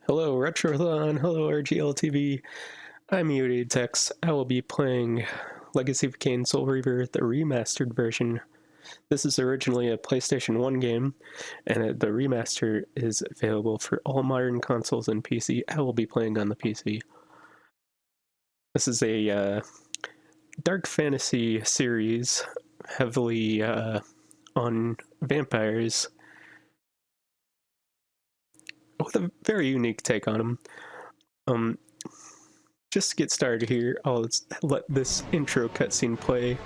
Hello Retrothon, hello RGLtv, I'm EODTex. I will be playing Legacy of Kain Soul Reaver, the remastered version. This is originally a PlayStation 1 game, and the remaster is available for all modern consoles and PC. I will be playing on the PC. This is a dark fantasy series, heavily on vampires, with a very unique take on them. Just to get started here, I'll let this intro cutscene play.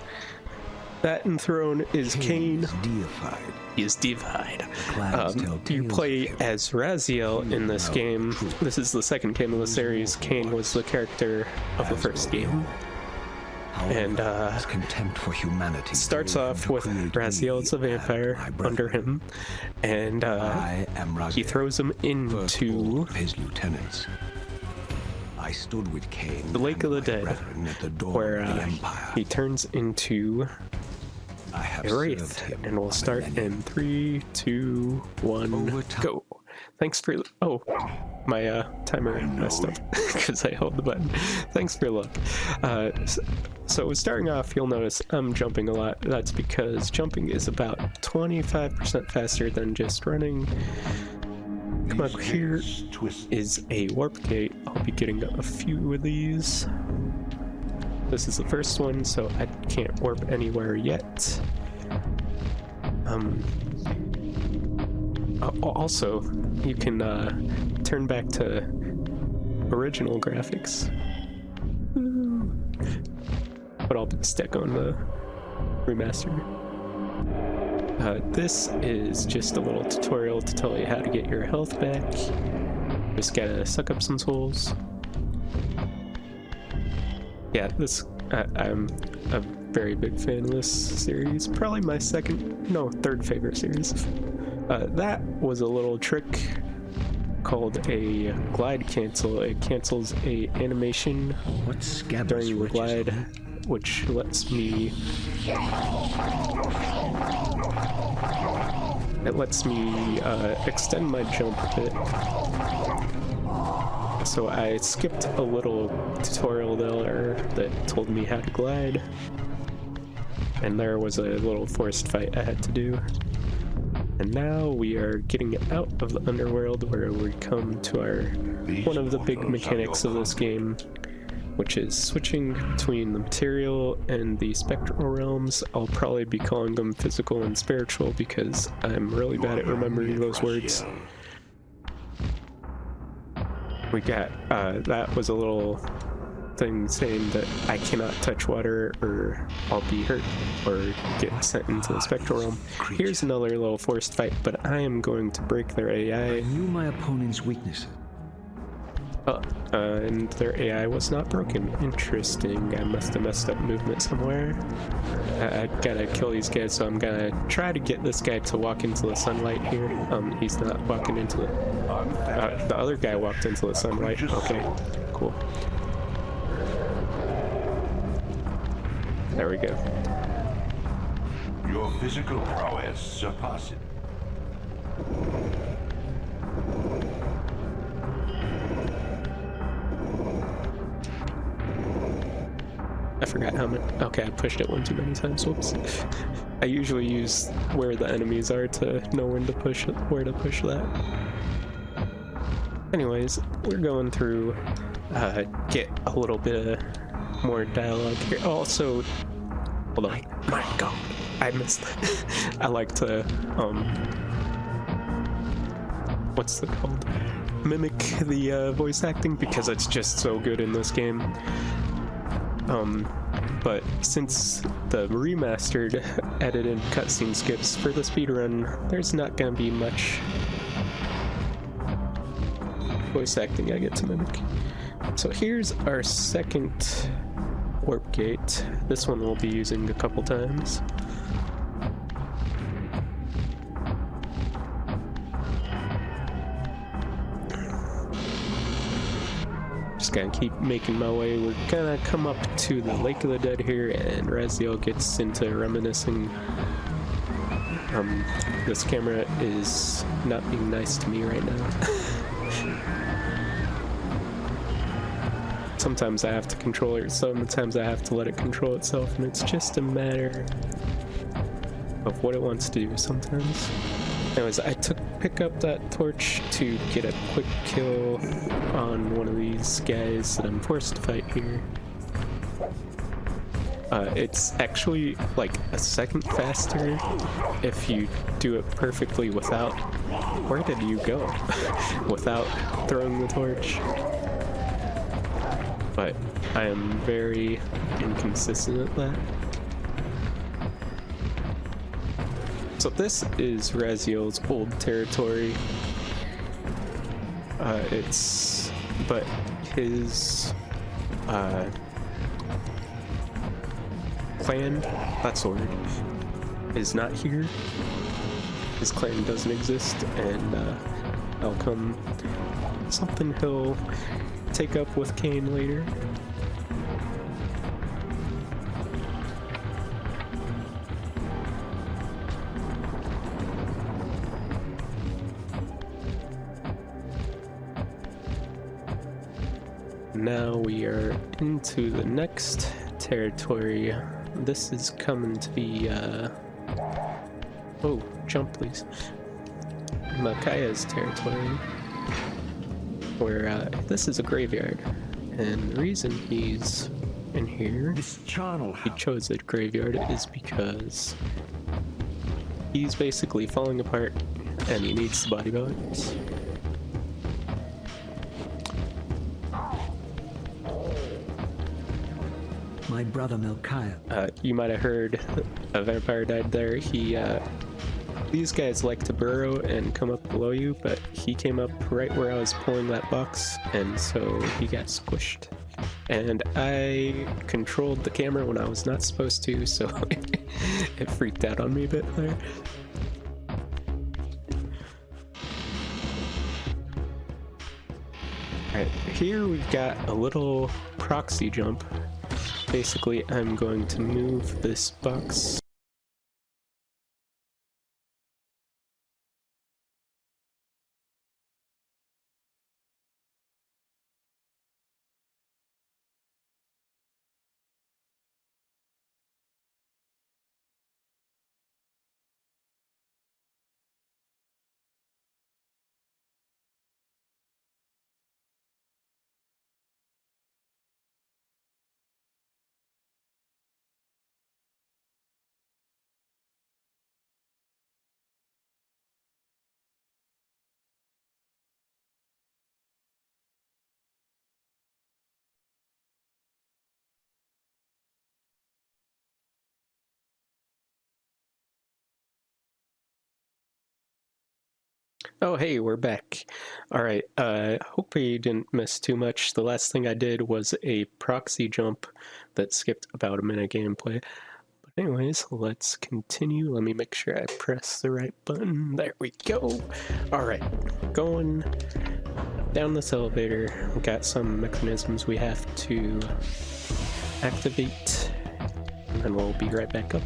That enthroned is Kain. He is deified. You play as Raziel in this game. This is the second game of the series. Kain was the character of the first game. And contempt for humanity starts off with Raziel as a vampire under him, and he throws him into his lieutenants. I stood with Kain, the Lake of the Dead, where he turns into a wraith, and we'll start in 3, 2, 1, go. Thanks for... oh, my timer messed up because I held the button. Thanks for luck. So starting off, you'll notice I'm jumping a lot. That's because jumping is about 25% faster than just running. Come up here is a warp gate. I'll be getting a few of these. This is the first one, so I can't warp anywhere yet. Also, you can turn back to original graphics. But I'll stick on the remaster. This is just a little tutorial to tell you how to get your health back. Just gotta suck up some souls. Yeah, I'm a very big fan of this series. Probably my third favorite series. That was a little trick called a glide cancel. It cancels a animation during the glide, which lets me extend my jump a bit. So I skipped a little tutorial there that told me how to glide, and there was a little forced fight I had to do. And now we are getting out of the underworld, where we come to one of the big mechanics of this game, which is switching between the material and the spectral realms. I'll probably be calling them physical and spiritual because I'm really bad at remembering those words. We got, that was a little thing saying that I cannot touch water or I'll be hurt or get sent into the spectral realm. Here's another little forced fight, but I am going to break their AI. I knew my opponent's weaknesses. And their AI was not broken. Interesting. I must have messed up movement somewhere. I gotta kill these guys, so I'm gonna try to get this guy to walk into the sunlight here. He's not walking into it. The other guy walked into the sunlight. Okay, cool. There we go. Your physical prowess surpasses. I forgot how many. Okay, I pushed it one too many times. Whoops. I usually use where the enemies are to know when to push it, where to push that. Anyways, we're going through. Get a little bit more dialogue here. Also, hold on. My God, I missed that. I like to what's it called? Mimic the voice acting because it's just so good in this game. But since the remastered edited cutscene skips for the speedrun, there's not gonna be much voice acting I get to mimic. So here's our second warp gate. This one we'll be using a couple times. Just gotta keep making my way. We're gonna come up to the Lake of the Dead here, and Raziel gets into reminiscing. This camera is not being nice to me right now. sometimes I have to control it, sometimes I have to let it control itself, and it's just a matter of what it wants to do sometimes. Anyways, I pick up that torch to get a quick kill on one of these guys that I'm forced to fight here. It's actually like a second faster if you do it perfectly without... Where did you go? Without throwing the torch. But I am very inconsistent at that. So this is Raziel's old territory. But his clan, that's the word, is not here. His clan doesn't exist, and that'll come something he'll take up with Kain later. Now we are into the next territory. This is coming to be, oh, jump please. Malkaya's territory, where this is a graveyard, and the reason he's in here, he chose a graveyard, is because he's basically falling apart and he needs the body box. My brother Malkaya. You might have heard a vampire died there. These guys like to burrow and come up below you, but he came up right where I was pulling that box, and so he got squished. And I controlled the camera when I was not supposed to, so it freaked out on me a bit there. Alright, here we've got a little proxy jump. Basically, I'm going to move this box. Oh, hey, we're back. Alright, hope you didn't miss too much. The last thing I did was a proxy jump that skipped about a minute gameplay. But anyways, let's continue. Let me make sure I press the right button. There we go. Alright, going down this elevator. We've got some mechanisms we have to activate, and then we'll be right back up.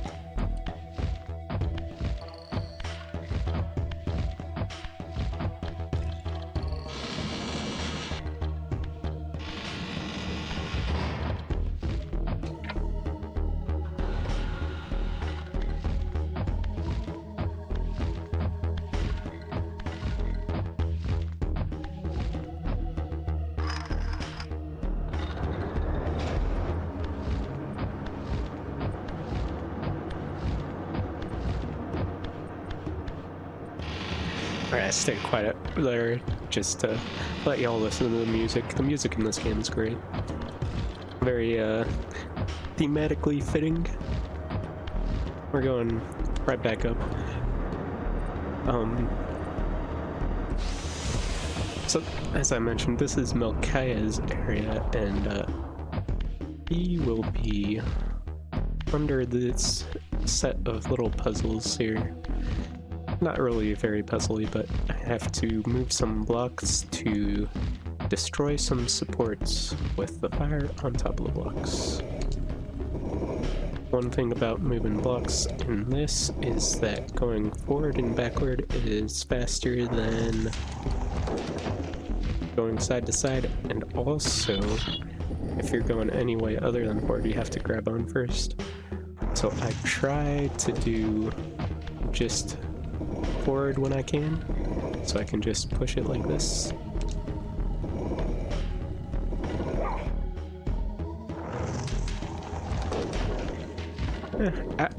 Alright, I stayed quiet there just to let y'all listen to the music. The music in this game is great. Very thematically fitting. We're going right back up. So, as I mentioned, this is Malkaya's area, and he will be under this set of little puzzles here. Not really very puzzly, but I have to move some blocks to destroy some supports with the fire on top of the blocks. One thing about moving blocks in this is that going forward and backward is faster than going side to side, and also if you're going any way other than forward, you have to grab on first. So I try to do just forward when I can, so I can just push it like this.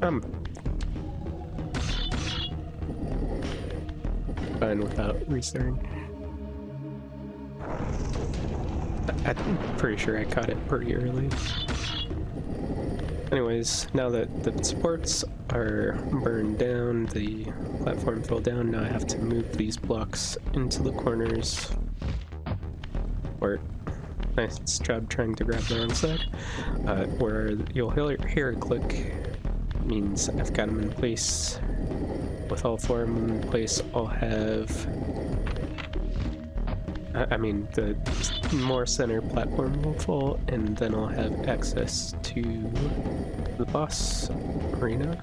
I'm fine without restarting. I'm pretty sure I caught it pretty early. Anyways, now that the supports are burned down, the platform fell down, now I have to move these blocks into the corners. Or, nice job trying to grab the wrong side. Where you'll hear a click, means I've got them in place. With all four of them in place, I'll have... I mean, the more center platform will fall, and then I'll have access to the boss arena.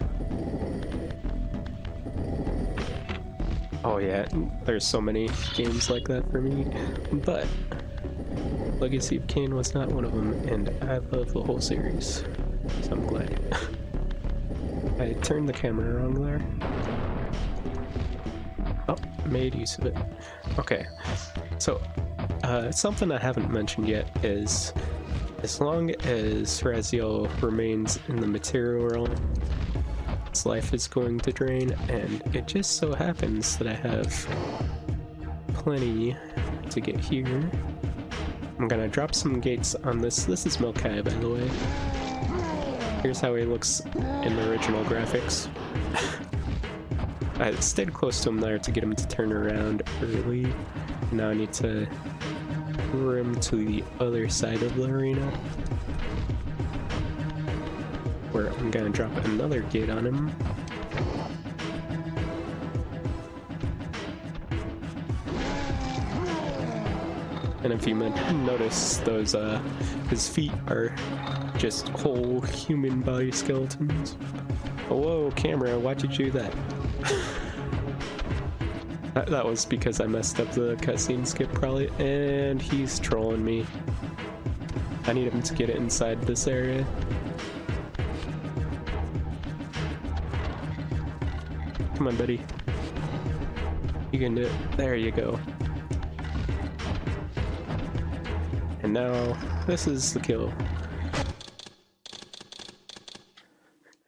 Oh yeah, there's so many games like that for me, but Legacy of Kain was not one of them, and I love the whole series, so I'm glad. I turned the camera wrong there. Oh, made use of it. Okay. So, something I haven't mentioned yet is, as long as Raziel remains in the material realm, its life is going to drain, and it just so happens that I have plenty to get here. I'm gonna drop some gates on this. This is Milkai, by the way. Here's how he looks in the original graphics. I stayed close to him there to get him to turn around early. Now I need to lure him to the other side of the arena, where I'm gonna drop another gate on him. And if you notice, those his feet are just whole human body skeletons. Oh, whoa, camera, why'd you do that? That was because I messed up the cutscene skip probably, and he's trolling me. I need him to get it inside this area. Come on, buddy. You can do it. There you go. And now, this is the kill.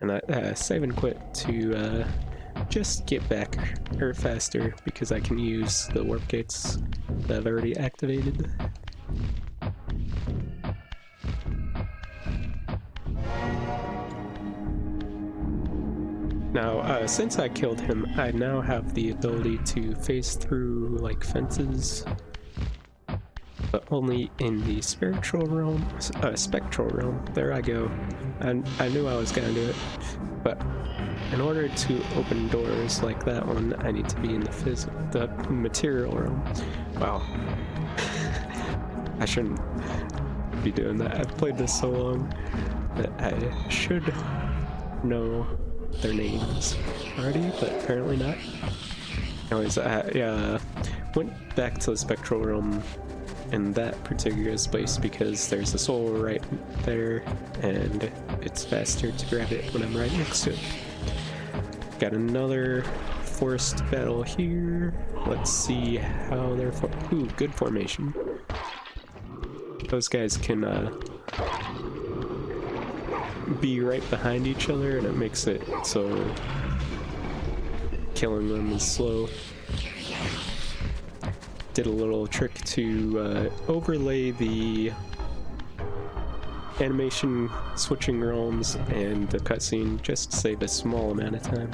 And I save and quit to just get back faster, because I can use the warp gates that I've already activated. Now, since I killed him, I now have the ability to phase through, like, fences, but only in the spectral realm. There I go. I knew I was gonna do it, but in order to open doors like that one, I need to be in the material realm. Wow. I shouldn't be doing that. I've played this so long that I should know their names already, but apparently not. Anyways, I went back to the spectral realm in that particular space because there's a soul right there, and it's faster to grab it when I'm right next to it. Got another forced battle here. Let's see how they're ooh, good formation. Those guys can be right behind each other, and it makes it so killing them is slow. Did a little trick to overlay the animation switching realms and the cutscene just to save a small amount of time.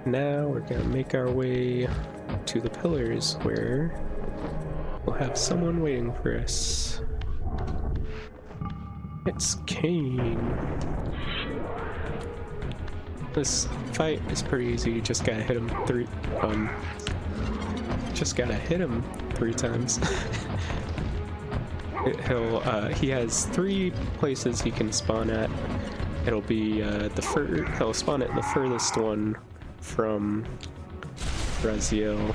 Now we're gonna make our way to the pillars, where we'll have someone waiting for us. It's Kain. This fight is pretty easy. You just gotta hit him three times. He has 3 places he can spawn at. It'll be he'll spawn at the furthest one from Raziel.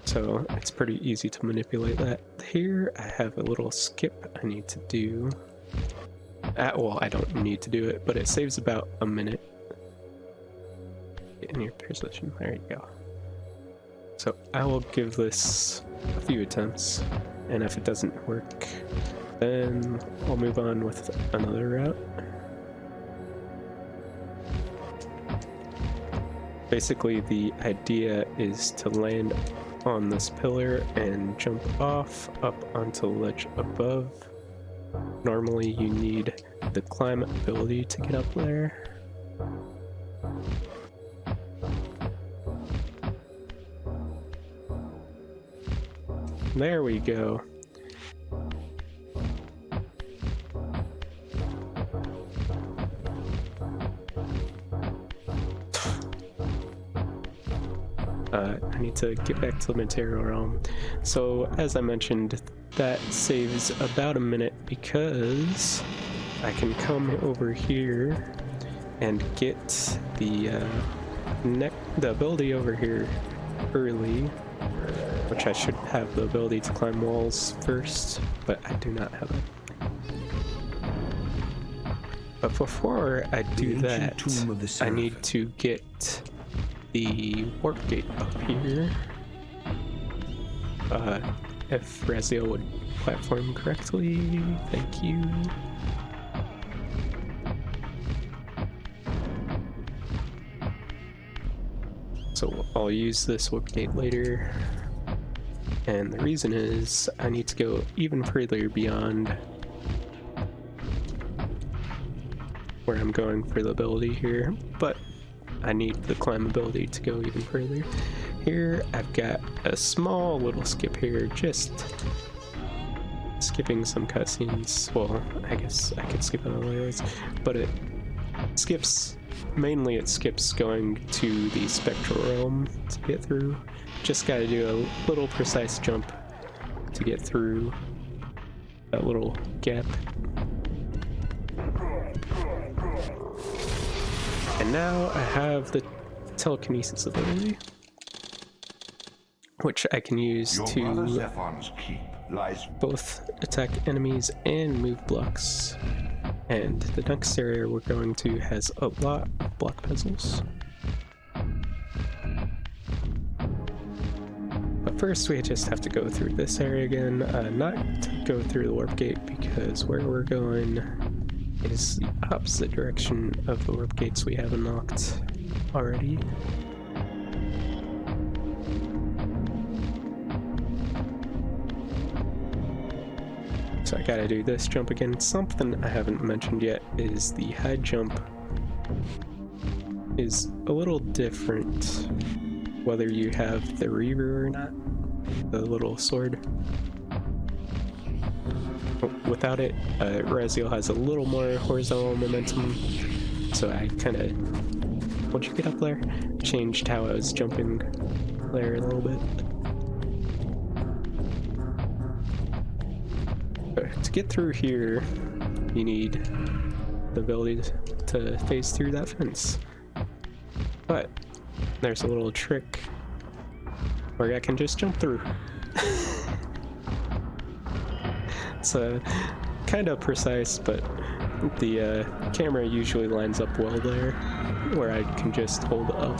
So it's pretty easy to manipulate that. Here I have a little skip I need to do. Well, I don't need to do it, but it saves about a minute. Get in your position. There you go. So I will give this a few attempts, and if it doesn't work, then I'll move on with another route. Basically, the idea is to land on this pillar and jump off up onto the ledge above. Normally you need the climb ability to get up there. There we go. I need to get back to the material realm. So as I mentioned, that saves about a minute because I can come over here and get the ability over here early, which I should have the ability to climb walls first, but I do not have it. But before I do that, I need to get the warp gate up here. If Raziel would platform correctly, thank you. So I'll use this warp gate later, and the reason is I need to go even further beyond where I'm going for the ability here, but I need the climb ability to go even further. Here I've got a small little skip here, just skipping some cutscenes. Well, I guess I could skip it other ways, but it skips, mainly it skips going to the spectral realm to get through. Just gotta do a little precise jump to get through that little gap. And now I have the telekinesis ability, which I can use to both attack enemies and move blocks. And the next area we're going to has a lot of block puzzles. But first we just have to go through this area again, not to go through the warp gate, because where we're going is the opposite direction of the warp gates we have unlocked already. So I gotta do this jump again. Something I haven't mentioned yet is the high jump is a little different whether you have the Reaver or not, the little sword. Without it, Raziel has a little more horizontal momentum, so I kind of, once you get up there, changed how I was jumping there a little bit. To get through here, you need the ability to phase through that fence. But there's a little trick where I can just jump through. It's kind of precise, but the camera usually lines up well there, where I can just hold up.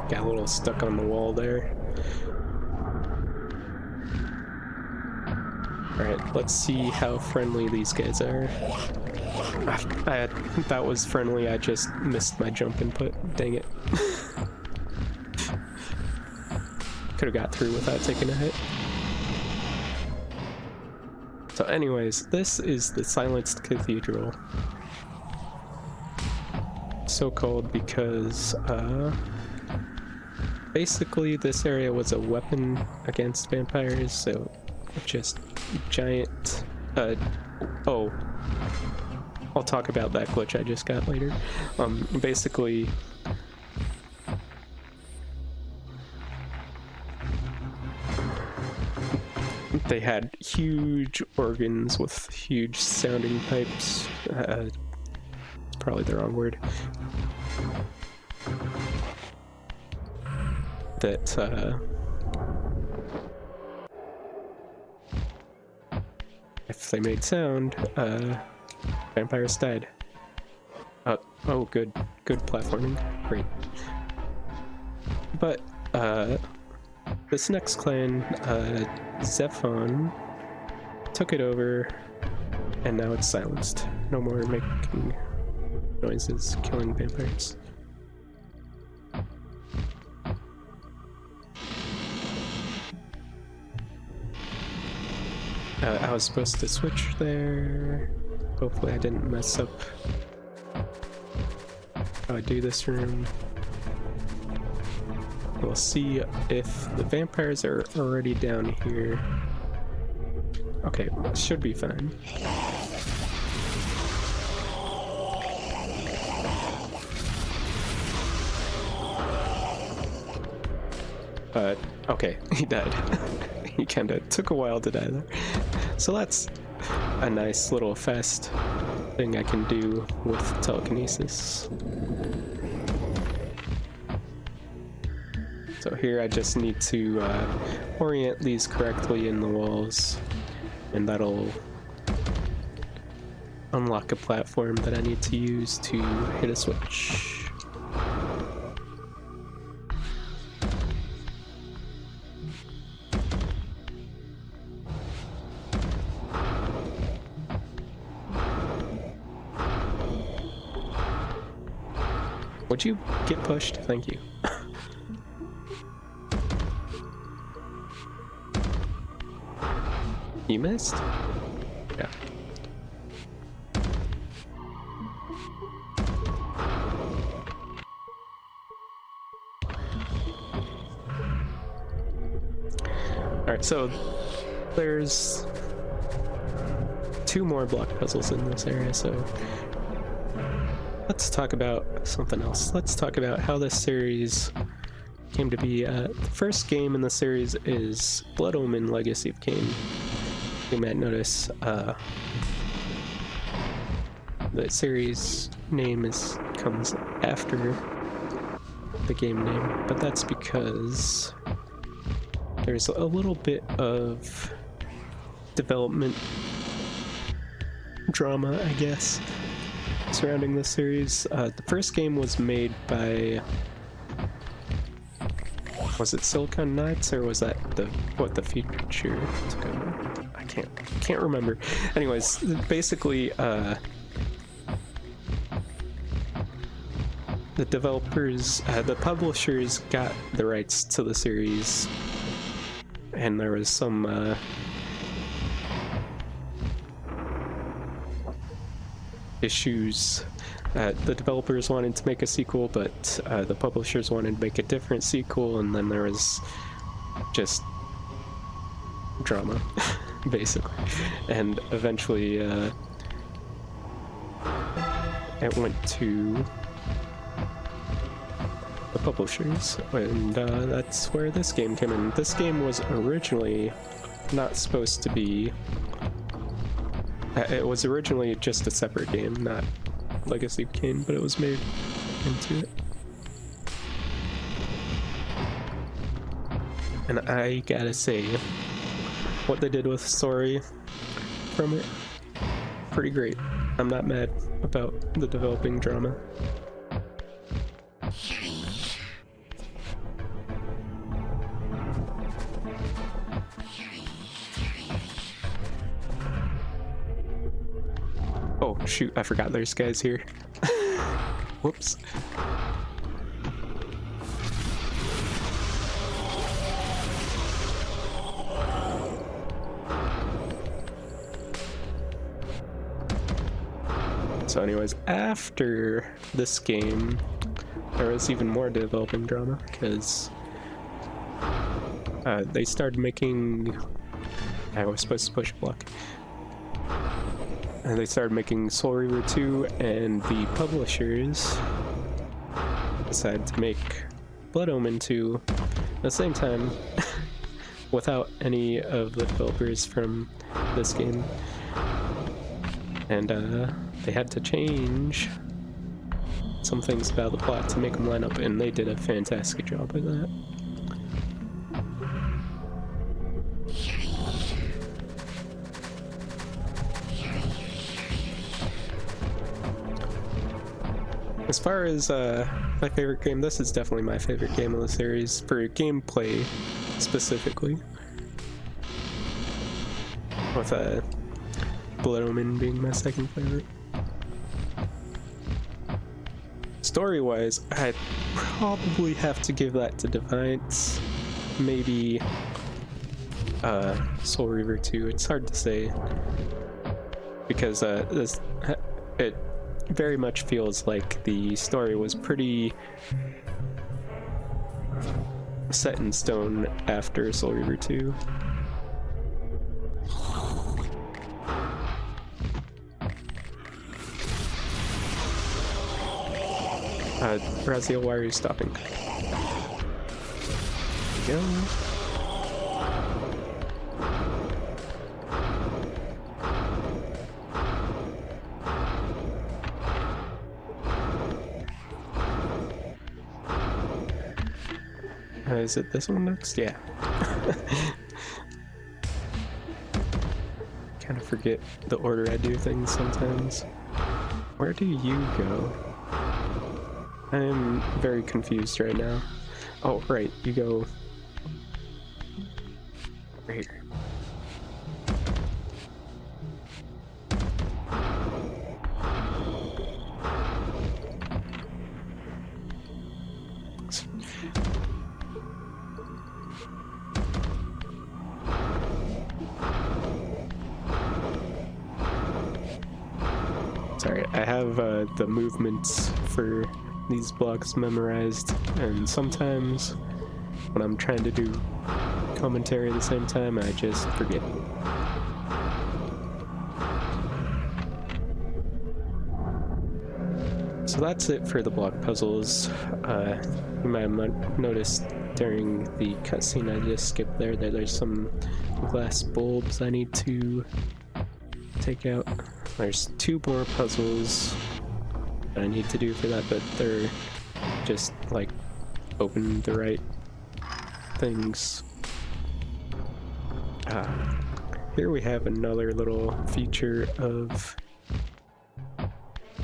Got a little stuck on the wall there. Alright, let's see how friendly these guys are. That was friendly, I just missed my jump input. Dang it. Could have got through without taking a hit. So anyways, this is the Silenced Cathedral. So called because, basically this area was a weapon against vampires, so just giant, oh, I'll talk about that glitch I just got later. Basically, they had huge organs with huge sounding pipes. Probably the wrong word. That if they made sound, vampires died. Oh, good platforming, great. But this next clan, Zephon, took it over, and now it's silenced. No more making noises, killing vampires. I was supposed to switch there. Hopefully I didn't mess up how I do this room. We'll see if the vampires are already down here. Okay, should be fine. Okay, he died. He kinda took a while to die there. So that's a nice little fast thing I can do with telekinesis. So here I just need to orient these correctly in the walls, and that'll unlock a platform that I need to use to hit a switch. Would you get pushed? Thank you. You missed? Yeah. Alright, so there's 2 more block puzzles in this area, so let's talk about something else. Let's talk about how this series came to be. The first game in the series is Blood Omen Legacy of Kain. You might notice the series name comes after the game name, but that's because there's a little bit of development drama, I guess, surrounding this series. The first game was made by, was it Silicon Knights, or was that the future? I can't remember. Anyways, basically, the developers, the publishers got the rights to the series, and there was some issues. The developers wanted to make a sequel, but the publishers wanted to make a different sequel, and then there was just drama, basically. And eventually it went to the publishers, and that's where this game came in. This game was originally not supposed to be... it was originally just a separate game, not Legacy of Kain, but it was made into it. And I gotta say, what they did with the story from it, pretty great. I'm not mad about the developing drama. Oh shoot, I forgot there's guys here. Whoops. So anyways, after this game, there was even more developing drama, because they started making... I was supposed to push a block. And they started making Soul Reaver 2, and the publishers decided to make Blood Omen 2 at the same time, without any of the developers from this game, and they had to change some things about the plot to make them line up, and they did a fantastic job of that. As far as my favorite game, this is definitely my favorite game of the series, for gameplay specifically. With Blood Omen being my second favorite. Story-wise, I'd probably have to give that to Defiance. Maybe Soul Reaver 2. It's hard to say, because it very much feels like the story was pretty set in stone after Soul Reaver 2. Raziel, why are you stopping? There we go. Is it this one next? Yeah. Kind of forget the order I do things sometimes. Where do you go? I'm very confused right now. Oh, right, you go right here. Sorry, I have the movements for these blocks memorized, and sometimes when I'm trying to do commentary at the same time, I just forget. So that's it for the block puzzles. You might have noticed during the cutscene I just skipped there that there's some glass bulbs I need to take out. There's 2 more puzzles that I need to do for that, but they're just like open the right things. Here we have another little feature of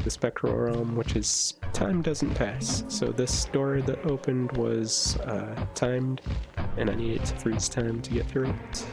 the Spectral Realm, which is time doesn't pass. So this door that opened was timed, and I needed to freeze time to get through it.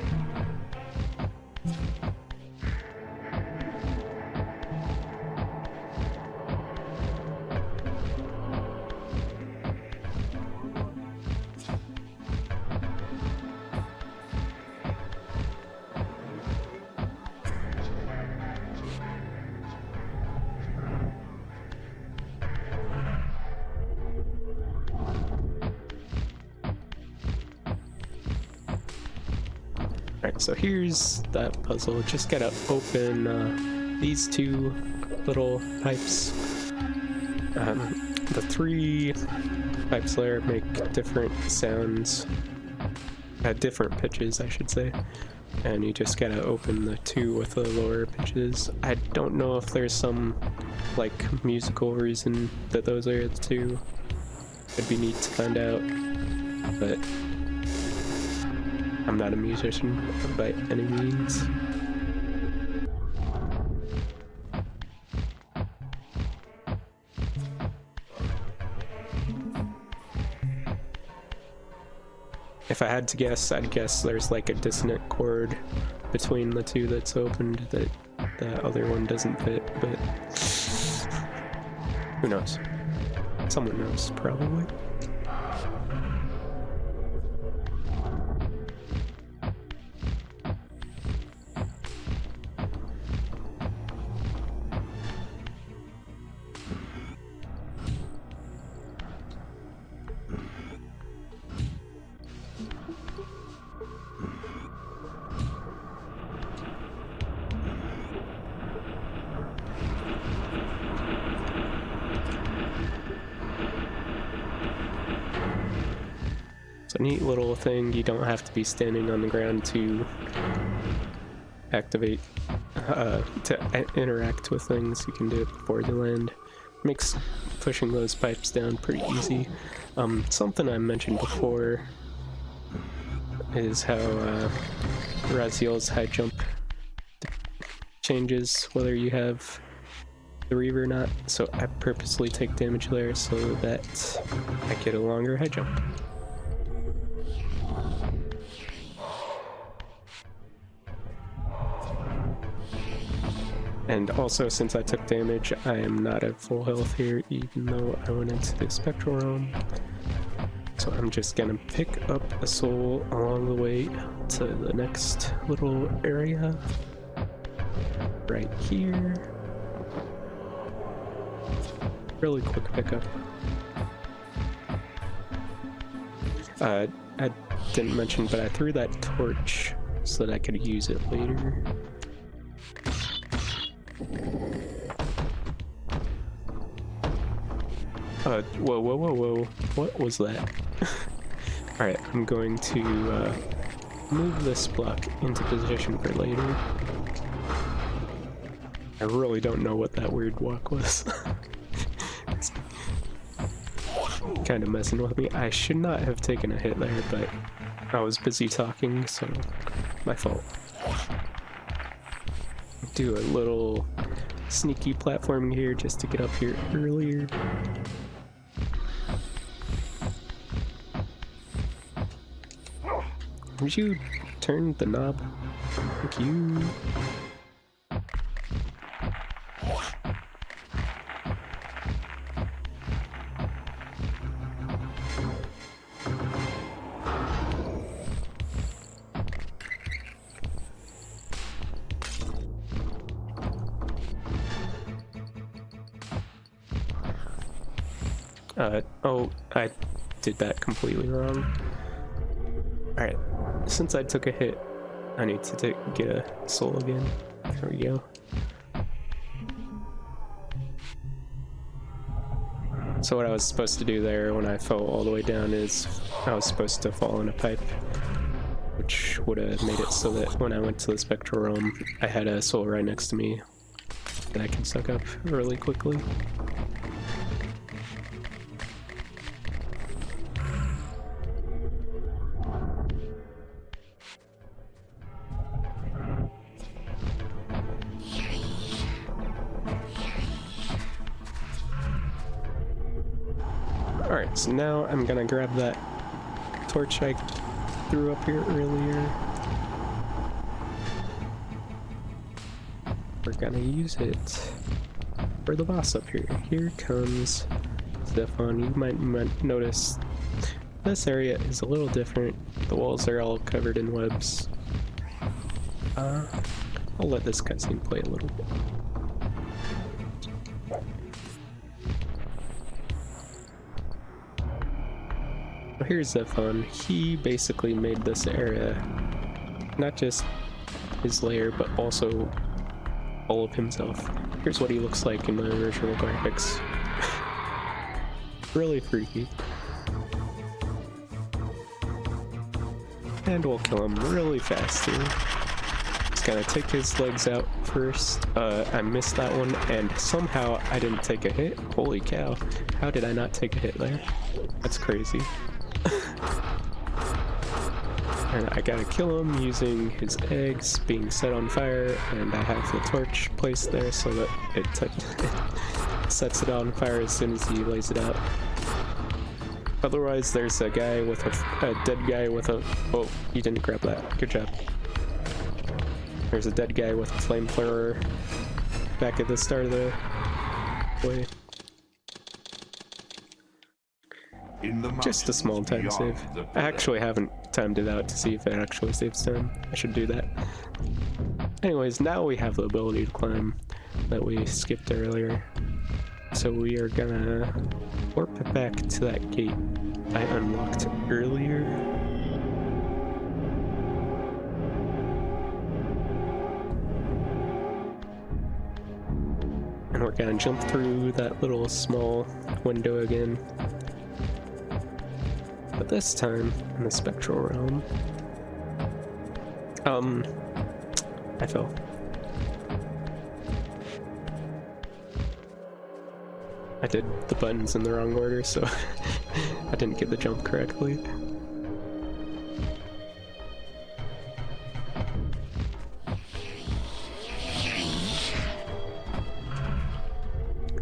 Alright, so here's that puzzle. Just gotta open these 2 little pipes. The 3 pipes there make different sounds, different pitches, I should say. And you just gotta open the 2 with the lower pitches. I don't know if there's some, like, musical reason that those are the 2. It'd be neat to find out, but I'm not a musician by any means. If I had to guess, I'd guess there's like a dissonant chord between the 2 that's opened that the other one doesn't fit, but who knows? Someone knows, probably. a neat little thing. You don't have to be standing on the ground to activate, to interact with things. You can do it before they land. Makes pushing those pipes down pretty easy. Something I mentioned before is how Raziel's high jump changes whether you have the Reaver or not, so I purposely take damage there so that I get a longer high jump. And also, since I took damage, I am not at full health here, even though I went into the Spectral Realm. So I'm just gonna pick up a soul along the way to the next little area. Right here. Really quick pickup. I didn't mention, but I threw that torch so that I could use it later. Whoa. What was that? Alright, I'm going to move this block into position for later. I really don't know what that weird walk was. It's kind of messing with me. I should not have taken a hit there, but I was busy talking, so my fault. Do a little sneaky platforming here just to get up here earlier. Would you turn the knob? Thank you. Oh, I did that completely wrong. Alright, since I took a hit, I need to get a soul again. There we go. So what I was supposed to do there when I fell all the way down is I was supposed to fall in a pipe, which would have made it so that when I went to the Spectral Realm, I had a soul right next to me that I can suck up really quickly. Alright, so now I'm gonna grab that torch I threw up here earlier. We're gonna use it for the boss up here. Here comes Stefan. You might notice this area is a little different. The walls are all covered in webs. I'll let this cutscene play a little bit. Here's Zephon. He basically made this area not just his lair, but also all of himself. Here's what he looks like in the original graphics. Really freaky. And we'll kill him really fast here. Just gonna take his legs out first. I missed that one, and somehow I didn't take a hit. Holy cow. How did I not take a hit there? That's crazy. And I gotta kill him using his eggs being set on fire, and I have the torch placed there so that it sets it on fire as soon as he lays it out. Otherwise, there's a guy with a dead guy with a... Oh, you didn't grab that. Good job. There's a dead guy with a flamethrower back at the start of the way. Just a small time save. I actually haven't timed it out to see if it actually saves time. I should do that. Anyways, now we have the ability to climb that we skipped earlier. So we are gonna warp it back to that gate I unlocked earlier. And we're gonna jump through that little small window again. But this time in the spectral realm, I fell. I did the buttons in the wrong order, so I didn't get the jump correctly.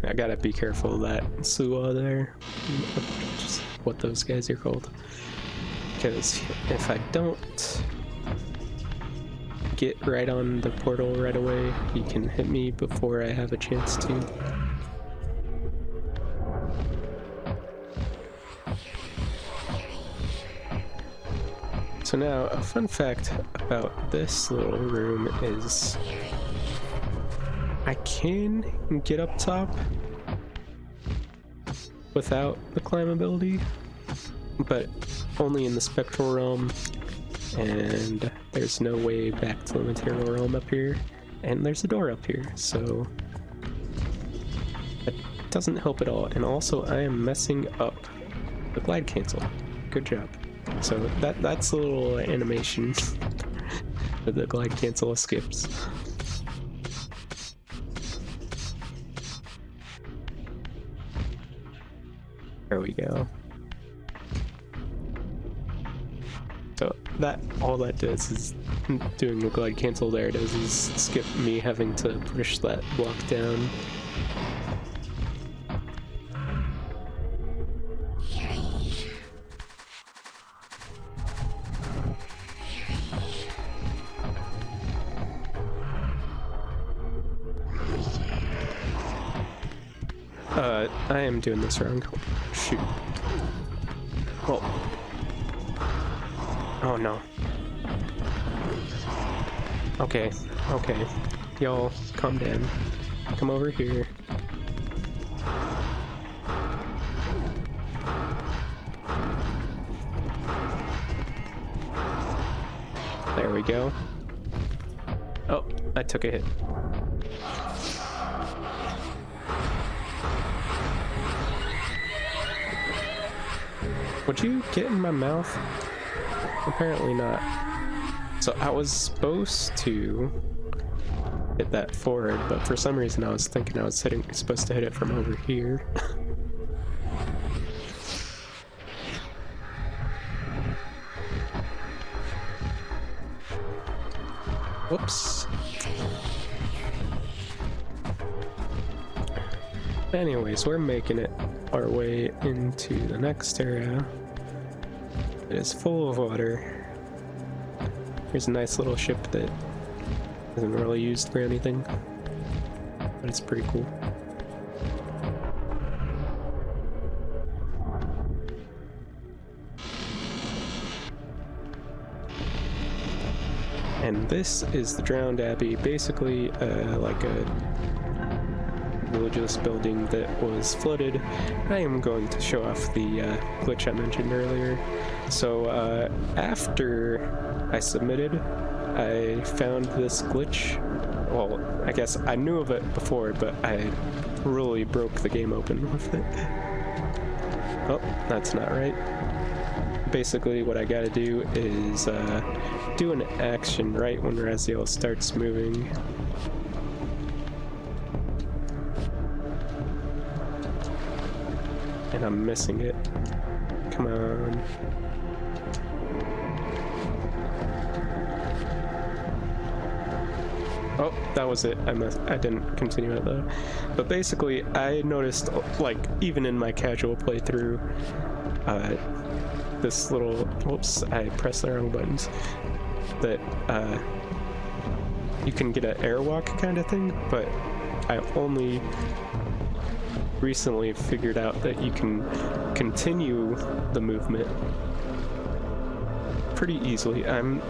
I gotta be careful of that Suwa there, just what those guys are called, because if I don't get right on the portal right away, he can hit me before I have a chance to. So now, a fun fact about this little room is I can get up top without the climb ability, but only in the spectral realm, and there's no way back to the material realm up here, and there's a door up here, so that doesn't help at all. And also I am messing up the glide cancel. Good job. So that's a little animation that the glide cancel skips. There we go. So all that does is, doing the glide cancel there does is skip me having to push that block down. I am doing this wrong. Shoot. Well. Oh no. Okay, okay. Y'all, calm down. Come over here. There we go. Oh, I took a hit. Would you get in my mouth? Apparently not. So I was supposed to hit that forward, but for some reason I was thinking I was supposed to hit it from over here. Whoops. Anyways, we're making it our way into the next area. It is full of water. Here's a nice little ship that isn't really used for anything, but it's pretty cool. And this is the Drowned Abbey, basically like a religious building that was flooded. I am going to show off the glitch I mentioned earlier. So after I submitted, I found this glitch. Well, I guess I knew of it before, but I really broke the game open with it. Oh, that's not right. Basically what I gotta do is do an action right when Raziel starts moving. And I'm missing it. Come on. Oh, that was it. I didn't continue it though. But basically, I noticed, like, even in my casual playthrough, this little, whoops, I pressed the wrong buttons, that you can get an airwalk kind of thing, but I only recently figured out that you can continue the movement pretty easily. I'm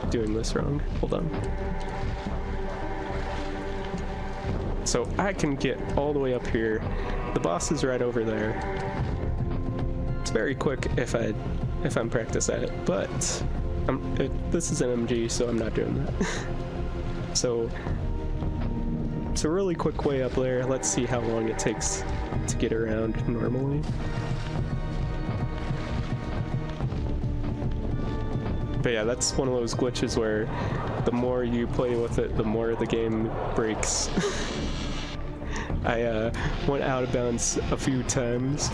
doing this wrong. Hold on. So I can get all the way up here. The boss is right over there. It's very quick if I'm practiced at it, but this is an MG, so I'm not doing that. So it's a really quick way up there. Let's see how long it takes to get around normally. But yeah, that's one of those glitches where the more you play with it, the more the game breaks. I went out of bounds a few times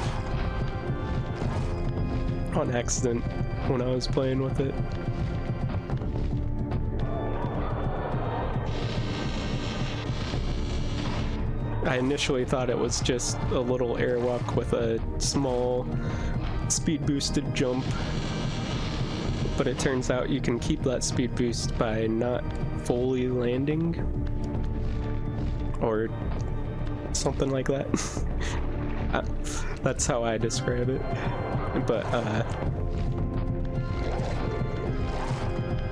on accident when I was playing with it. I initially thought it was just a little airwalk with a small speed boosted jump, but it turns out you can keep that speed boost by not fully landing or something like that. That's how I describe it. But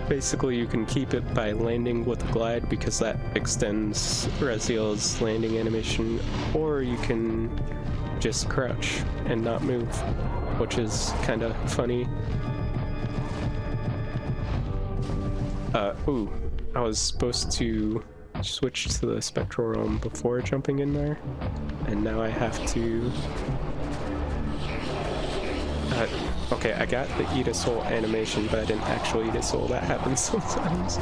basically you can keep it by landing with a glide because that extends Raziel's landing animation, or you can just crouch and not move, which is kind of funny. Ooh, I was supposed to switch to the spectral realm before jumping in there, and now I have to... okay, I got the eat a soul animation, but I didn't actually eat a soul. That happens sometimes.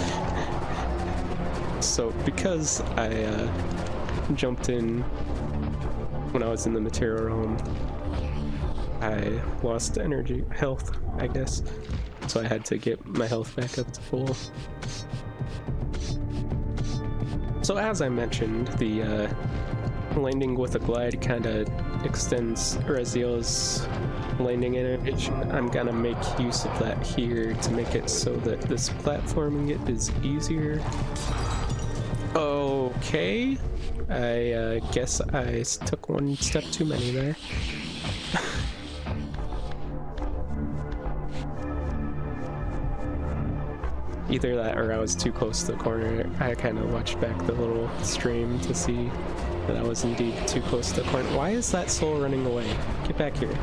So because I jumped in when I was in the material realm, I lost health, I guess. So I had to get my health back up to full. So as I mentioned, the landing with a glide kind of extends Raziel's landing animation. I'm gonna make use of that here to make it so that this platforming it is easier. Okay, I guess I took one step too many there. Either that or I was too close to the corner. I kind of watched back the little stream to see that I was indeed too close to the corner. Why is that soul running away? Get back here.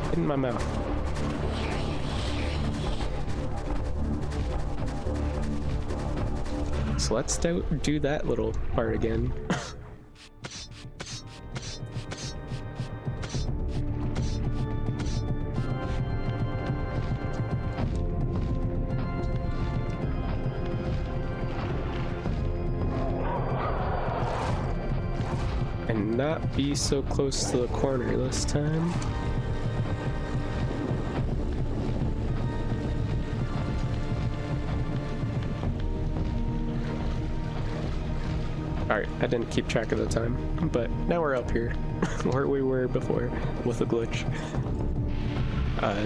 Get in my mouth. So let's do that little part again. And not be so close to the corner this time. Alright, I didn't keep track of the time, but now we're up here, where we were before, with a glitch.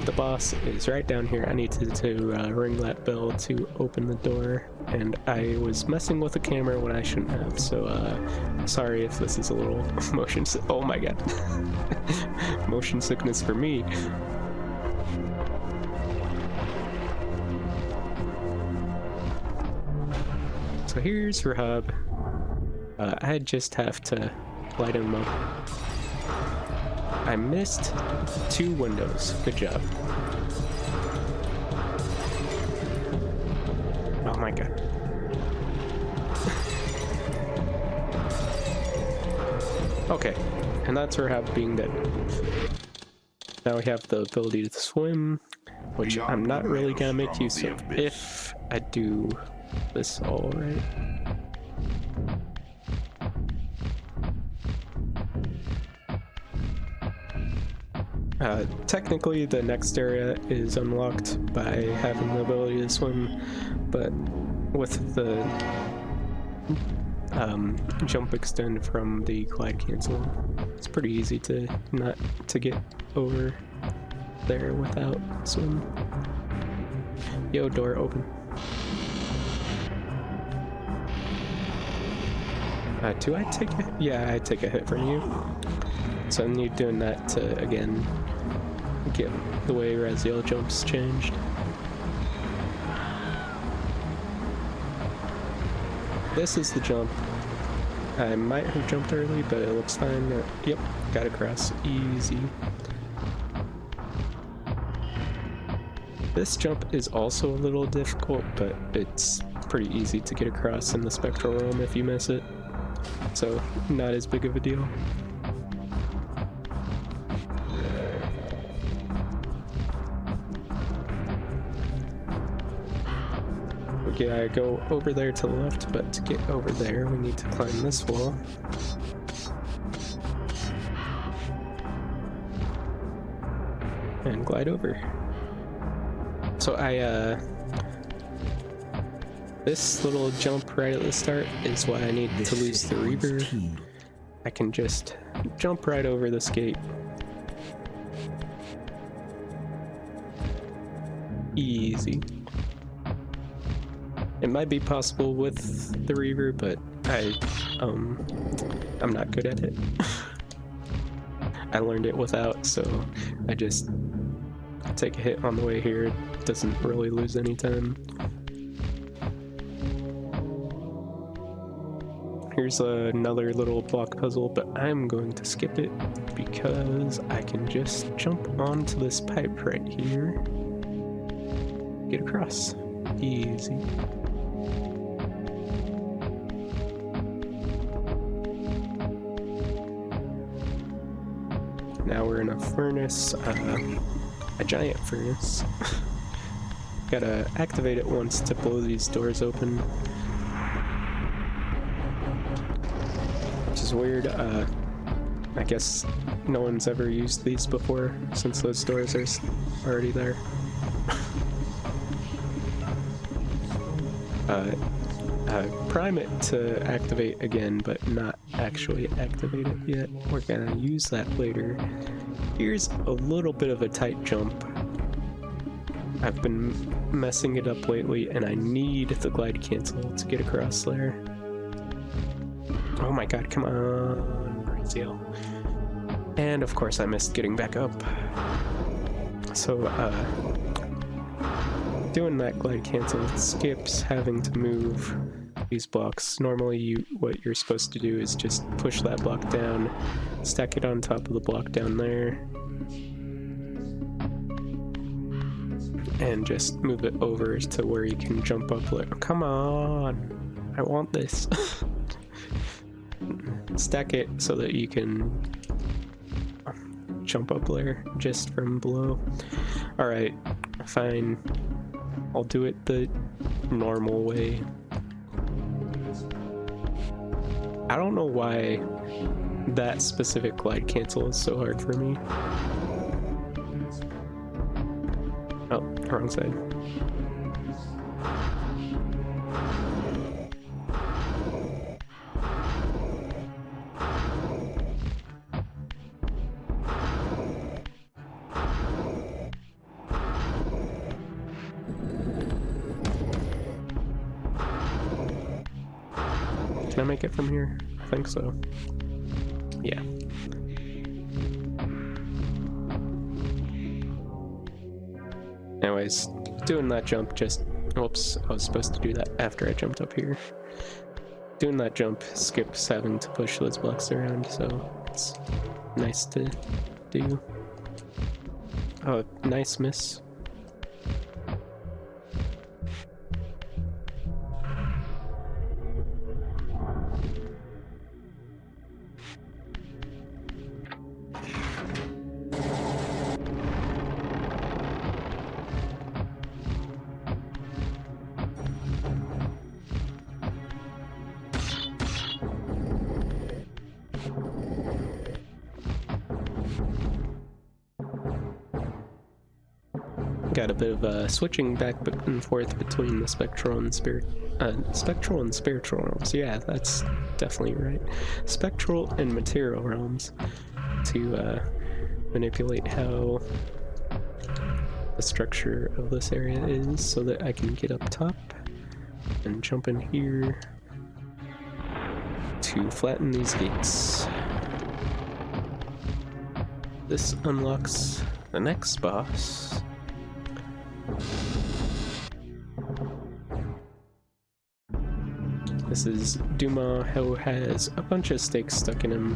The boss is right down here. I needed to ring that bell to open the door, and I was messing with the camera when I shouldn't have, so sorry if this is a little motion oh my god. Motion sickness for me. So here's Rahab. I just have to light him up. I missed 2 windows. Good job. Oh my god. Okay, and that's Rahab being dead. Now we have the ability to swim, which I'm not really gonna make use of if I do this all right. Technically, the next area is unlocked by having the ability to swim, but with the jump extend from the glide cancel, it's pretty easy to get over there without swim. Yo, door open. Do I take a... Yeah, I take a hit from you. So I need doing that to, again, get the way Raziel jumps changed. This is the jump. I might have jumped early, but it looks fine. Yep, got across. Easy. This jump is also a little difficult, but it's pretty easy to get across in the spectral realm if you miss it. So, not as big of a deal. We gotta go over there to the left, but to get over there, we need to climb this wall. And glide over. So this little jump right at the start is why I need to lose the Reaver. I can just jump right over this gate. Easy. It might be possible with the Reaver, but I'm not good at it. I learned it without, so I just take a hit on the way here. It doesn't really lose any time. Here's another little block puzzle, but I'm going to skip it because I can just jump onto this pipe right here. Get across. Easy. Now we're in a furnace, a giant furnace. Gotta activate it once to blow these doors open. Which is weird. I guess no one's ever used these before since those doors are already there. Prime it to activate again, but not actually activate it yet. We're gonna use that later. Here's a little bit of a tight jump. I've been messing it up lately, and I need the glide cancel to get across there. Oh my god, come on, Brazil. And of course I missed getting back up. So, doing that glide cancel skips having to move these blocks. Normally what you're supposed to do is just push that block down, stack it on top of the block down there, and just move it over to where you can jump up. Like, oh, come on, I want this. Stack it so that you can jump up there just from below. Alright, fine. I'll do it the normal way. I don't know why that specific glide cancel is so hard for me. Oh, wrong side. Can I make it from here? I think so. Yeah. Anyways, doing that jump just... Whoops, I was supposed to do that after I jumped up here. Doing that jump skips having to push those blocks around, so it's nice to do. Oh, nice miss. Got a bit of switching back and forth between the spectral and spiritual realms. Yeah, that's definitely right. Spectral and material realms to manipulate how the structure of this area is, so that I can get up top and jump in here to flatten these gates. This unlocks the next boss. This is Duma, who has a bunch of stakes stuck in him.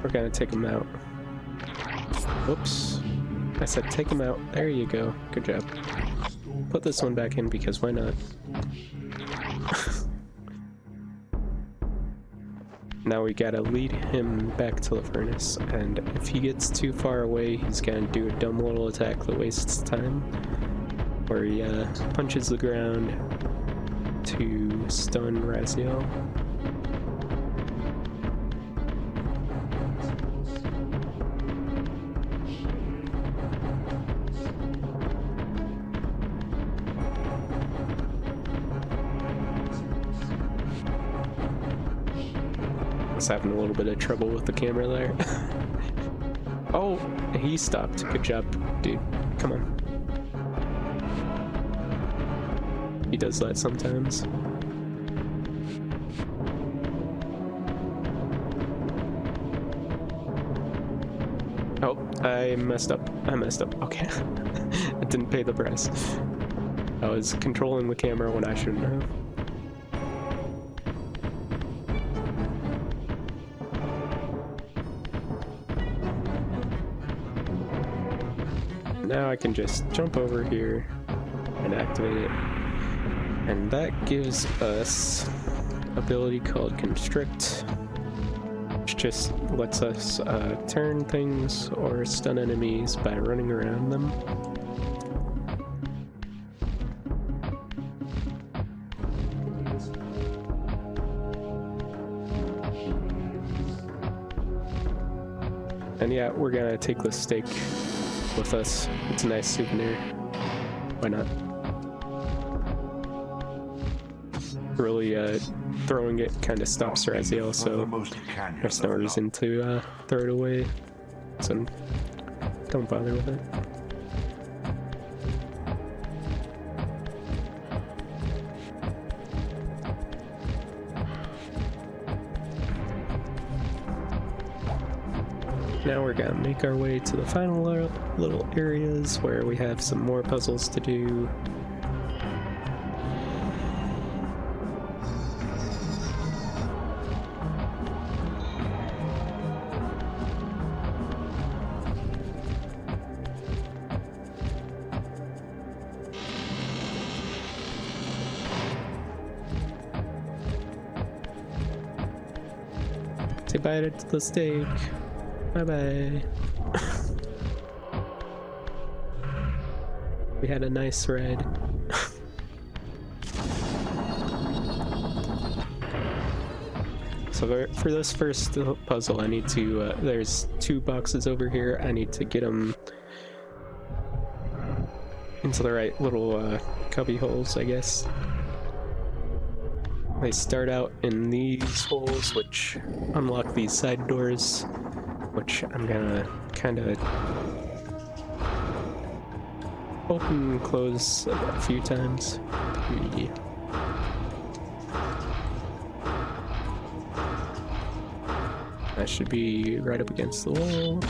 We're gonna take him out. Oops. I said take him out. There you go. Good job. Put this one back in because why not? Now we gotta lead him back to the furnace, and if he gets too far away, he's gonna do a dumb little attack that wastes time. where he punches the ground to stun Raziel. Having a little bit of trouble with the camera there. Oh, he stopped. Good job, dude. Come on. He does that sometimes. Oh, I messed up. Okay. I didn't pay the price. I was controlling the camera when I shouldn't have. Now I can just jump over here and activate it. And that gives us an ability called Constrict, which just lets us turn things or stun enemies by running around them. And yeah, we're gonna take the stake with us. It's a nice souvenir. Why not? Really, throwing it kind of stops Raziel, so there's no reason to throw it away. So don't bother with it. Now we're gonna make our way to the final little areas where we have some more puzzles to do. Say bye to the steak. Bye-bye. We had a nice ride. So for this first puzzle, I need to, there's 2 boxes over here. I need to get them into the right little cubby holes, I guess. They start out in these holes, which unlock these side doors, which I'm gonna kind of open and close a few times. That should be right up against the wall.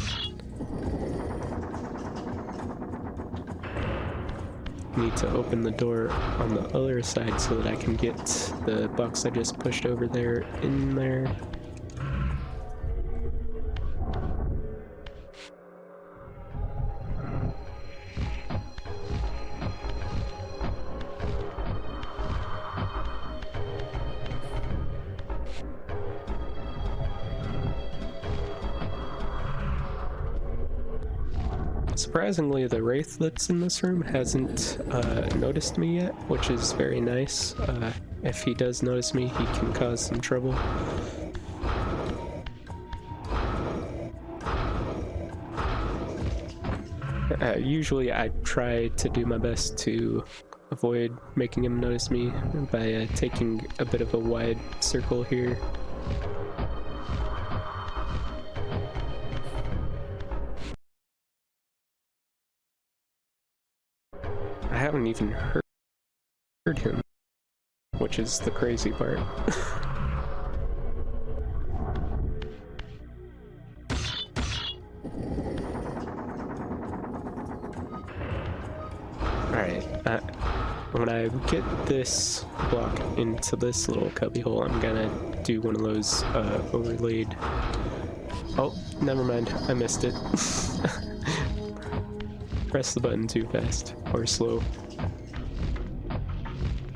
Need to open the door on the other side so that I can get the box I just pushed over there in there. Surprisingly, the Wraith that's in this room hasn't noticed me yet, which is very nice. If he does notice me, he can cause some trouble. Usually I try to do my best to avoid making him notice me by taking a bit of a wide circle here. I haven't even heard him, which is the crazy part. Alright, when I get this block into this little cubby hole, I'm gonna do one of those overlaid... Oh, never mind, I missed it. Press the button too fast, or slow.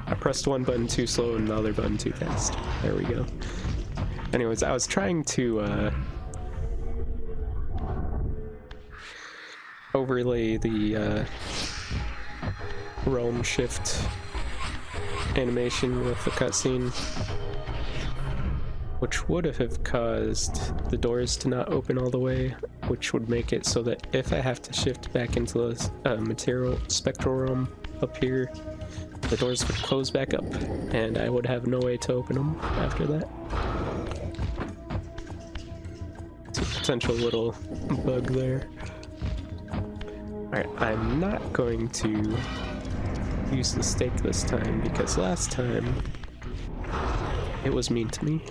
I pressed one button too slow and the other button too fast. There we go. Anyways, I was trying to overlay the realm shift animation with the cutscene, which would have caused the doors to not open all the way, which would make it so that if I have to shift back into the material spectral realm up here, the doors would close back up, and I would have no way to open them after that. It's a potential little bug there. Alright, I'm not going to use the stake this time, because last time it was mean to me.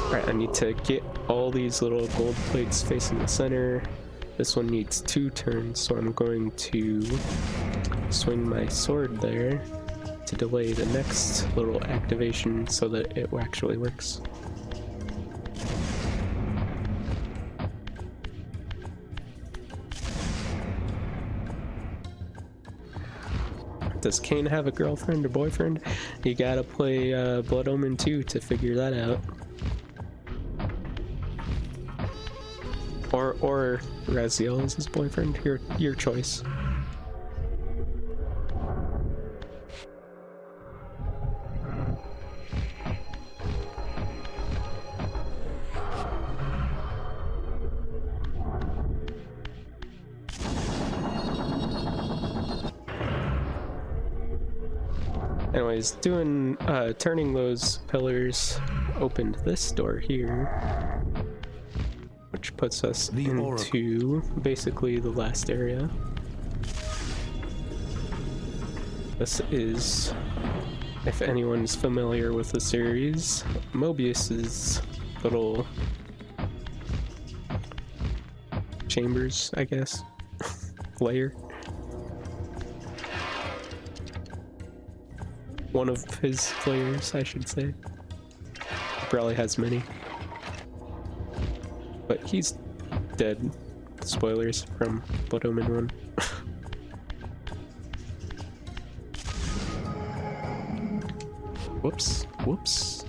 Alright, I need to get all these little gold plates facing the center. This one needs 2 turns, so I'm going to swing my sword there to delay the next little activation so that it actually works. Does Kain have a girlfriend or boyfriend? You gotta play Blood Omen 2 to figure that out. Or Raziel is his boyfriend. Your choice. Anyways, turning those pillars opened this door here, which puts us into basically the last area. This is, if anyone's familiar with the series, Mobius's little chambers, I guess, layer. One of his players, I should say. He probably has many. But he's dead. Spoilers from Blood Omen 1. Whoops.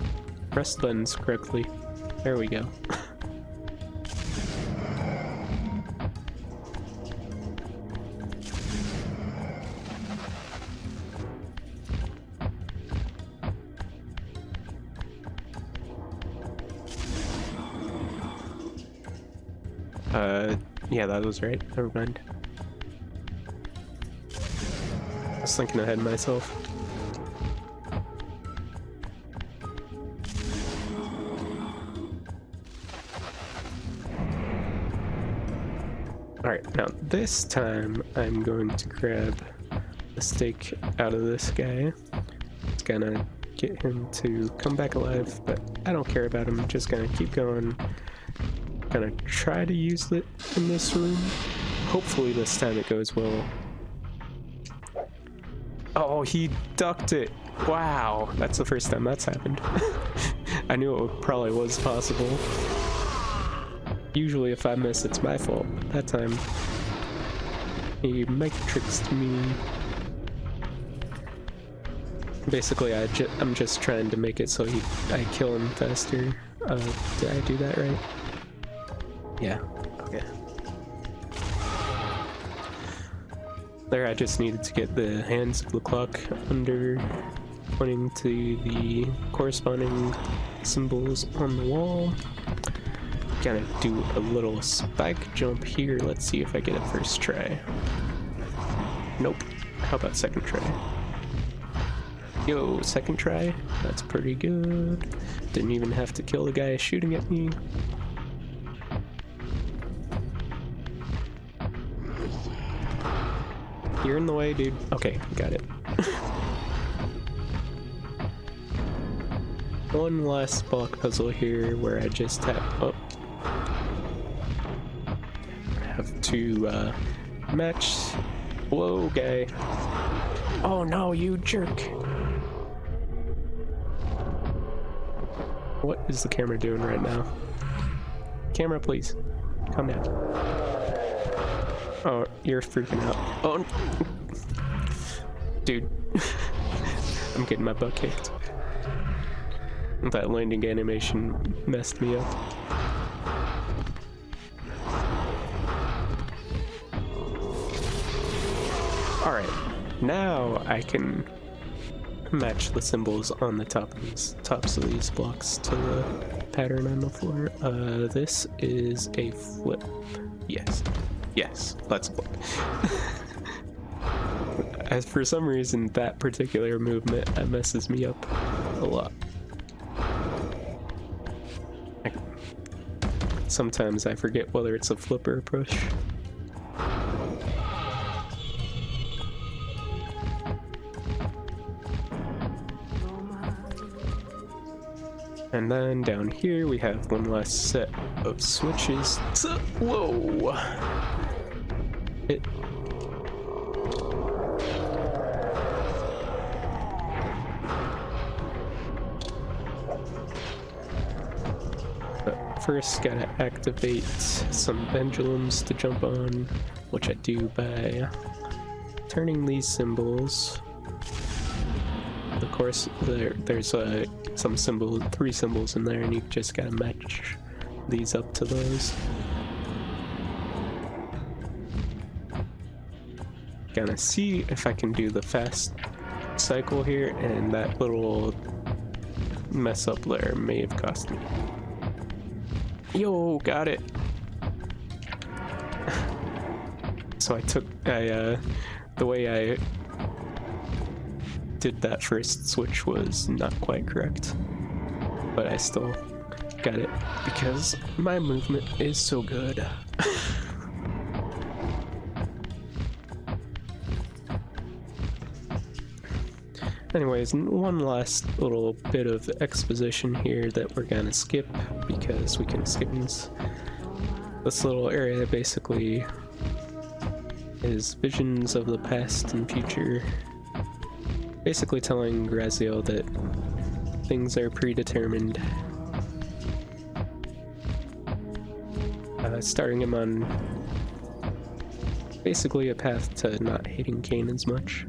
Press the buttons correctly. There we go. Yeah, that was right. Never mind. I was thinking ahead of myself. Alright, now this time I'm going to grab the stake out of this guy. It's gonna get him to come back alive, but I don't care about him. I'm just gonna keep going. Gonna try to use it in this room. Hopefully this time it goes well. Oh, he ducked it. Wow, that's the first time that's happened. I knew it probably was possible. Usually if I miss, it's my fault, but that time he matrixed me. Basically, I'm just trying to make it so I kill him faster. Did I do that right? Yeah, okay. There, I just needed to get the hands of the clock under, pointing to the corresponding symbols on the wall. Gonna do a little spike jump here. Let's see if I get it first try. Nope. How about second try? Yo, second try? That's pretty good. Didn't even have to kill the guy shooting at me. You're in the way, dude. Okay, got it. One last block puzzle here where I just have to match. Whoa, guy. Oh no, you jerk. What is the camera doing right now? Camera, please. Calm down. Oh, you're freaking out. Oh, dude. I'm getting my butt kicked. That landing animation messed me up. Alright, now I can match the symbols on the tops of these blocks to the pattern on the floor. This is a flip. Yes. Yes, let's flip. As for some reason, that particular movement messes me up a lot. Sometimes I forget whether it's a flip or a push. And then down here we have one last set of switches. Whoa! But first gotta activate some pendulums to jump on, which I do by turning these symbols. Of course, there's some symbol, 3 symbols in there, and you just gotta match these up to those. Gonna see if I can do the fast cycle here, and that little mess up there may have cost me. Yo, got it. So the way I did that first switch was not quite correct, but I still got it because my movement is so good. Anyways, one last little bit of exposition here that we're gonna skip because we can skip this little area. Basically is visions of the past and future, basically telling Graziel that things are predetermined, starting him on basically a path to not hating Kain as much.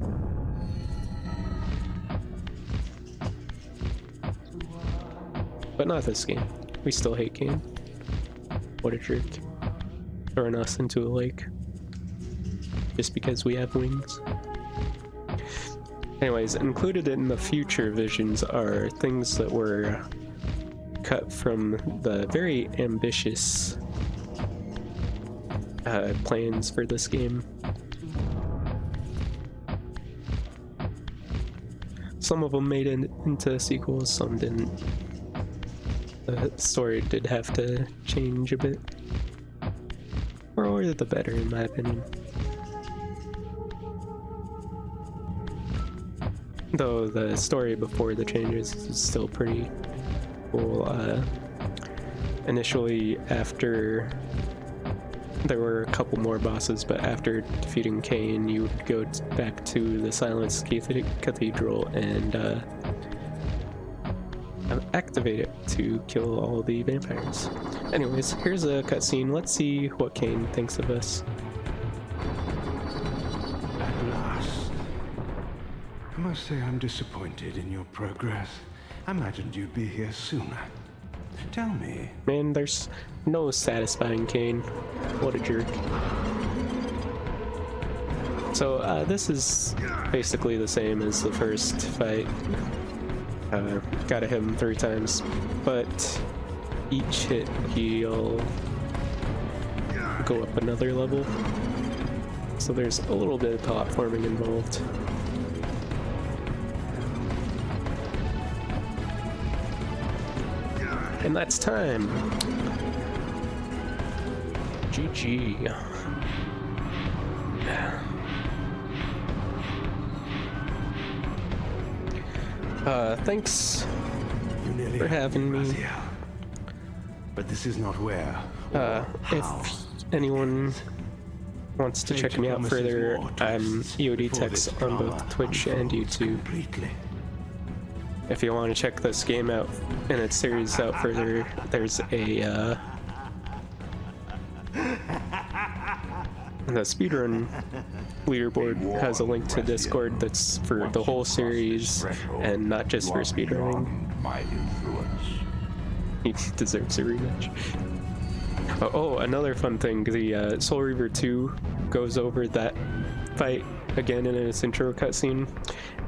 But not this game. We still hate Kain. What a jerk. Throwing us into a lake just because we have wings. Anyways, included in the future visions are things that were cut from the very ambitious plans for this game. Some of them made it into sequels, some didn't. The story did have to change a bit. For the better, in my opinion. Though the story before the changes is still pretty cool. Initially, after there were a couple more bosses, but after defeating Kain, you would go back to the Silence Cathedral and activate it to kill all the vampires. Anyways, here's a cutscene. Let's see what Kain thinks of us. At last. I must say I'm disappointed in your progress. I imagined you'd be here sooner. Tell me. Man, there's no satisfying Kain. What a jerk. So this is basically the same as the first fight. Gotta hit him 3 times, but each hit he'll go up another level. So there's a little bit of platforming involved. And that's time. GG. Thanks for having me. But this is not where. If anyone wants to check me out further, I'm EODTex on both Twitch and YouTube. If you want to check this game out and its series out further, there's a the speedrun leaderboard has a link to Discord that's for the whole series and not just for speedrunning. He deserves a rematch. Oh, another fun thing, the Soul Reaver 2 goes over that fight again in its intro cutscene,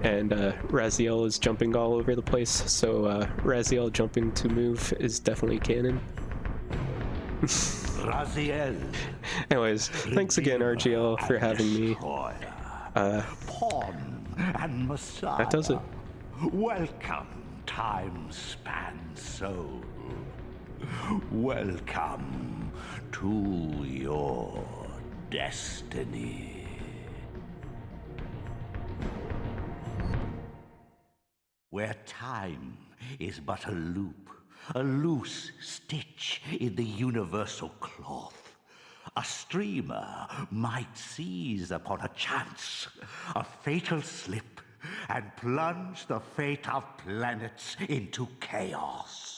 and Raziel is jumping all over the place, so Raziel jumping to move is definitely canon. Raziel. Anyways, thanks again, RGL, for having me. Pawn and Messiah. That does it. Welcome, time-span soul. Welcome to your destiny. Where time is but a loop, a loose stitch in the universal cloth, a streamer might seize upon a chance, a fatal slip, and plunge the fate of planets into chaos.